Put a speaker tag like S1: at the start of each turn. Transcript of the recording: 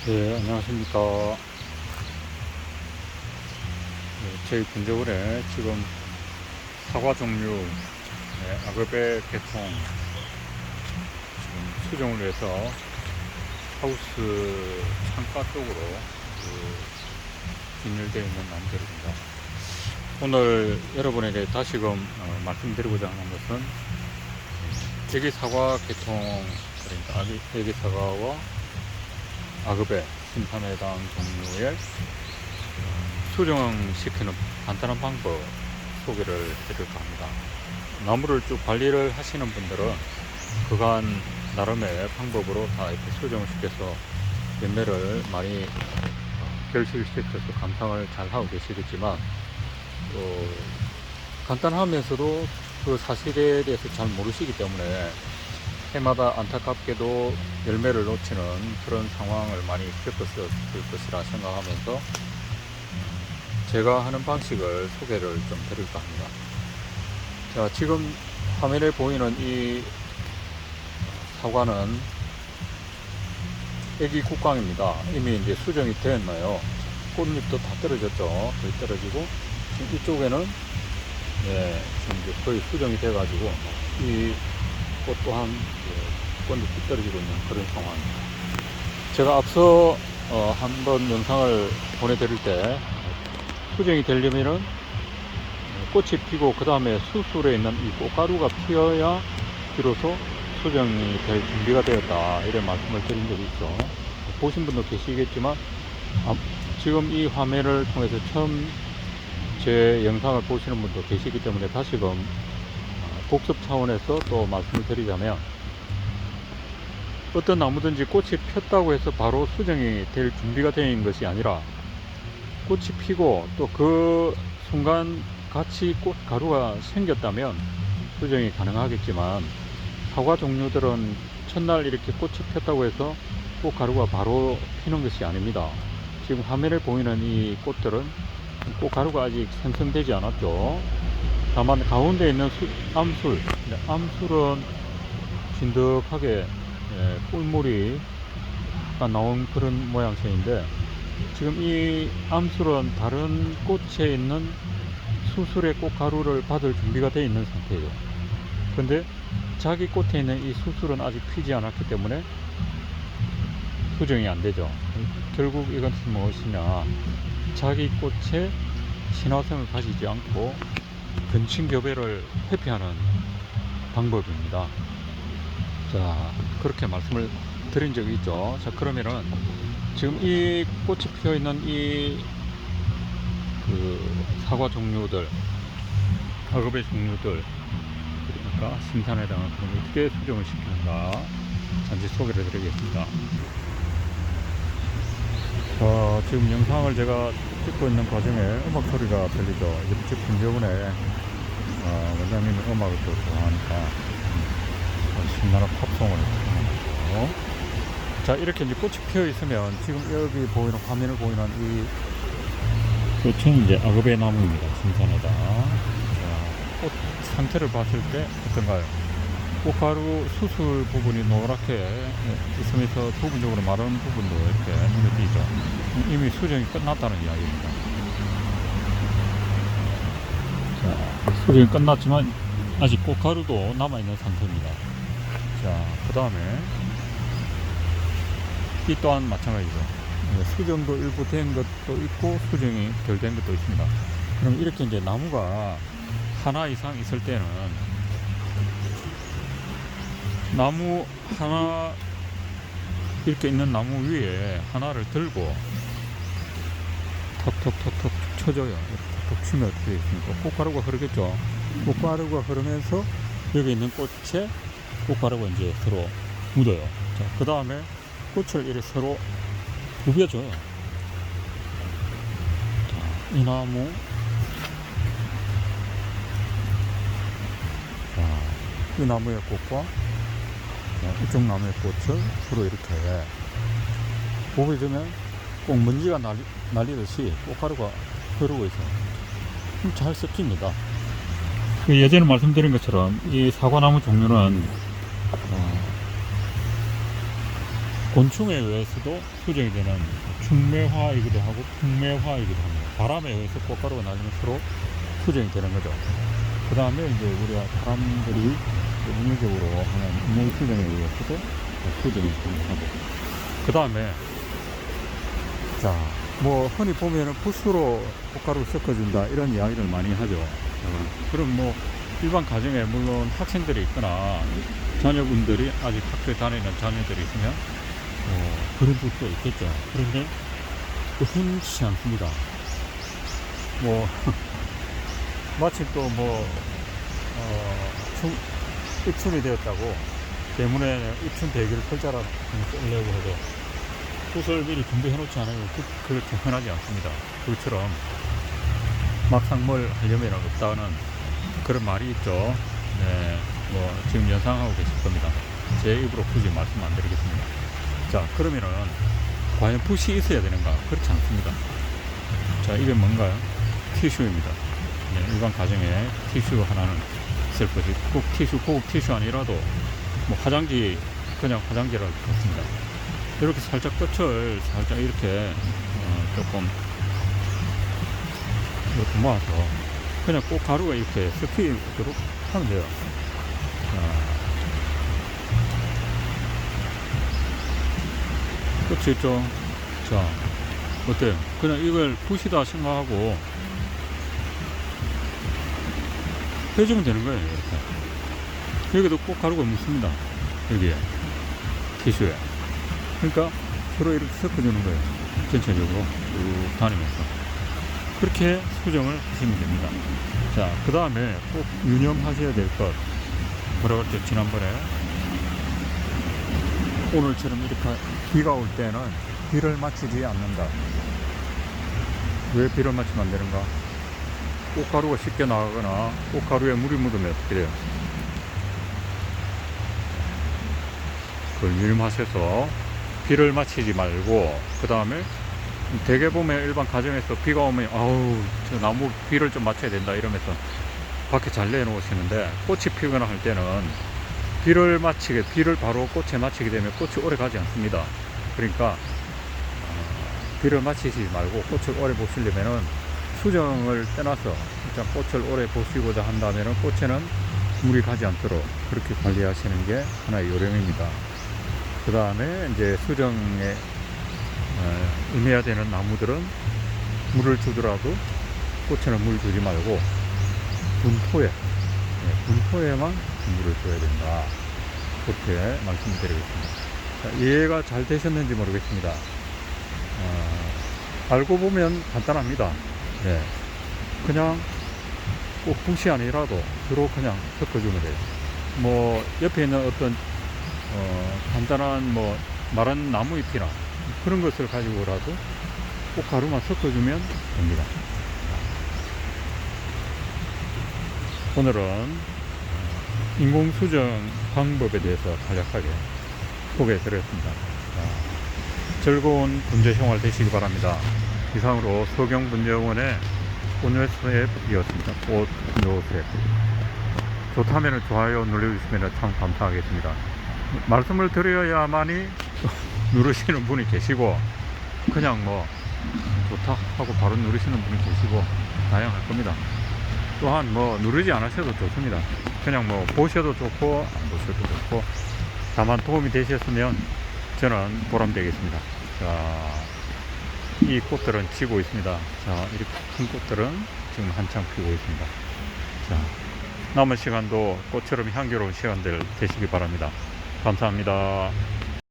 S1: 네, 안녕하십니까. 저희 분재원에 지금 사과 종류, 아그베 계통 지금 수정을 위해서 하우스 창가 쪽으로 진열되어 있는 나무들입니다. 오늘 여러분에게 다시금 말씀드리고자 하는 것은 애기 사과 계통, 그러니까 애기 사과와 아그베, 신탄해당 종류의 수정시키는 간단한 방법 소개를 드릴까 합니다. 나무를 쭉 관리를 하시는 분들은 그간 나름의 방법으로 다 이렇게 수정을 시켜서 열매를 많이 결실시켜서 감상을 잘 하고 계시겠지만, 간단하면서도 그 사실에 대해서 잘 모르시기 때문에 해마다 안타깝게도 열매를 놓치는 그런 상황을 많이 겪었을 것이라 생각하면서 제가 하는 방식을 소개를 좀 드릴까 합니다. 자, 지금 화면에 보이는 이 사과는 애기 국광입니다. 이미 이제 수정이 되었나요? 꽃잎도 다 떨어졌죠. 거의 떨어지고, 지금 이쪽에는 지금 이제 거의 수정이 돼가지고 이 꽃 또한 꽃잎이 떨어지고 있는 그런 상황입니다. 제가 앞서 한번 영상을 보내드릴 때 수정이 되려면은 꽃이 피고 그 다음에 수술에 있는 이 꽃가루가 피어야 비로소 수정이 될 준비가 되었다, 이런 말씀을 드린 적이 있죠. 보신 분도 계시겠지만 지금 이 화면을 통해서 처음 제 영상을 보시는 분도 계시기 때문에 다시금 복습 차원에서 또 말씀을 드리자면, 어떤 나무든지 꽃이 폈다고 해서 바로 수정이 될 준비가 된 것이 아니라 꽃이 피고 또 그 순간 같이 꽃가루가 생겼다면 수정이 가능하겠지만, 사과 종류들은 첫날 이렇게 꽃이 폈다고 해서 꽃가루가 바로 피는 것이 아닙니다. 지금 화면에 보이는 이 꽃들은 꽃가루가 아직 생성되지 않았죠. 다만 가운데 있는 암술은 진득하게 꿀물이 약간 나온 그런 모양새인데, 지금 이 암술은 다른 꽃에 있는 수술의 꽃가루를 받을 준비가 되어 있는 상태예요. 근데 자기 꽃에 있는 이 수술은 아직 피지 않았기 때문에 수정이 안 되죠. 결국 이것은 무엇이냐, 자기 꽃에 친화성을 가지지 않고 근친교배를 회피하는 방법입니다. 자, 그렇게 말씀을 드린 적이 있죠. 자, 그러면은 지금 이 꽃이 피어 있는 이 사과 종류들, 아그베 종류들, 그러니까 신탄해당은 어떻게 수정을 시키는가 잠시 소개를 드리겠습니다. 자, 지금 영상을 제가 찍고 있는 과정에 음악 소리가 들리죠. 옆집 분재원에 원장님이 음악을 또 좋아하니까 신나는 팝송을 틀어놓고, 자, 이렇게 이제 꽃이 피어 있으면 지금 여기 보이는 화면을 보이는 이 꽃은 이제 아그베 나무입니다. 신선하다. 자, 꽃 상태를 봤을 때 어떤가요? 꽃가루 수술 부분이 노랗게 있으면서 부분적으로 마른 부분도 이렇게 눈에 띄죠. 이미 수정이 끝났다는 이야기입니다. 자, 수정이 끝났지만 아직 꽃가루도 남아있는 상태입니다. 자, 그 다음에 이 또한 마찬가지죠. 수정도 일부 된 것도 있고 수정이 덜 된 것도 있습니다. 그럼 이렇게 이제 나무가 하나 이상 있을 때는 나무 하나, 이렇게 있는 나무 위에 하나를 들고 톡톡톡톡 쳐줘요. 톡톡 치면 어떻게 되겠습니까? 꽃가루가 흐르겠죠. 꽃가루가 흐르면서 여기 있는 꽃에 꽃가루가 이제 서로 묻어요. 자, 그 다음에 꽃을 이렇게 서로 부벼줘요. 자, 이 나무, 자, 이 나무의 꽃과 이쪽 나무의 꽃을 서로 이렇게 부벼주면 꼭 먼지가 날리듯이 꽃가루가 흐르고 있어요. 잘 섞입니다. 예전에 말씀드린 것처럼 이 사과나무 종류는 곤충에 의해서도 수정이 되는 충매화이기도 하고 풍매화이기도 합니다. 바람에 의해서 꽃가루가 날리면 서로 수정이 되는 거죠. 그 다음에 이제 우리가 사람들이 인위적으로 하는 인공 수정에 의해서도 수정이 되고, 그 다음에 자, 뭐 흔히 보면은 붓으로 꽃가루를 섞어준다 이런 이야기를 많이 하죠. 그럼 뭐 일반 가정에 물론 학생들이 있거나 자녀분들이 아직 학교에 다니는 자녀들이 있으면 그런 붓도 있겠죠. 그런데 흔치 않습니다. 뭐 마침 또 뭐 입춘이 되었다고 때문에 입춘 대기를 펼자라 쓰려고 해도 붓을 미리 준비해 놓지 않으면 그렇게 흔하지 않습니다. 그처럼 막상 뭘 하려면 없다는 그런 말이 있죠. 네, 뭐 지금 연상하고 계실 겁니다. 제 입으로 굳이 말씀 안 드리겠습니다. 자, 그러면은 과연 붓이 있어야 되는가? 그렇지 않습니다. 자, 이게 뭔가요? 티슈입니다. 네, 일반 가정에 티슈 하나는 있을 것이, 꼭 티슈, 고급 티슈 아니라도 뭐 화장지, 그냥 화장지라도 좋습니다. 이렇게 살짝 끝을 살짝 이렇게 조금 이렇게 모아서 그냥 꽃가루가 이렇게 섞이도록 하면 돼요. 끝이 있죠. 자, 어때요? 그냥 이걸 붓이다 생각하고 해주면 되는 거예요. 이렇게 여기도 꽃가루가 묻습니다. 여기에 티슈에. 그러니까 서로 이렇게 섞어주는 거예요. 전체적으로 쭉 다니면서 그렇게 수정을 하시면 됩니다. 자, 그 다음에 꼭 유념하셔야 될 것, 뭐라 그랬죠? 지난번에 오늘처럼 이렇게 비가 올 때는 비를 맞추지 않는다. 왜 비를 맞추면 안 되는가? 꽃가루가 쉽게 나가거나 꽃가루에 물이 묻으면 어떻게 돼요? 그걸 유념하셔서 비를 맞추지 말고, 그 다음에 대개 보면 일반 가정에서 비가 오면 아우 저 나무 비를 좀 맞춰야 된다 이러면서 밖에 잘 내놓으시는데, 꽃이 피거나 할 때는 비를 바로 꽃에 맞추게 되면 꽃이 오래 가지 않습니다. 그러니까 비를 맞추지 말고 꽃을 오래 보시려면은 수정을 떠나서 일단 꽃을 오래 보시고자 한다면은 꽃에는 물이 가지 않도록 그렇게 관리하시는 게 하나의 요령입니다. 그 다음에 이제 수정에 임해야 되는 나무들은 물을 주더라도 꽃에는 물 주지 말고 분포에만 물을 줘야 된다. 그렇게 말씀드리겠습니다. 자, 이해가 잘 되셨는지 모르겠습니다. 알고 보면 간단합니다. 네. 그냥 꼭 붓이 아니라도 주로 그냥 섞어주면 돼요. 뭐 옆에 있는 어떤 간단한 뭐 마른 나무잎이나 그런 것을 가지고라도 꽃가루만 섞어주면 됩니다. 오늘은 인공수정 방법에 대해서 간략하게 소개해 드렸습니다. 즐거운 분재 생활 되시기 바랍니다. 이상으로 서경분재원의 꽃요셉이었습니다. 꽃요셉. 좋다면 좋아요 눌러주시면 참 감사하겠습니다. 말씀을 드려야만이 누르시는 분이 계시고, 그냥 뭐 좋다 하고 바로 누르시는 분이 계시고 다양할 겁니다. 또한 뭐 누르지 않으셔도 좋습니다. 그냥 뭐 보셔도 좋고 안 보셔도 좋고, 다만 도움이 되셨으면 저는 보람되겠습니다. 자, 이 꽃들은 지고 있습니다. 자, 이렇게 큰 꽃들은 지금 한창 피고 있습니다. 자, 남은 시간도 꽃처럼 향기로운 시간들 되시기 바랍니다. 감사합니다.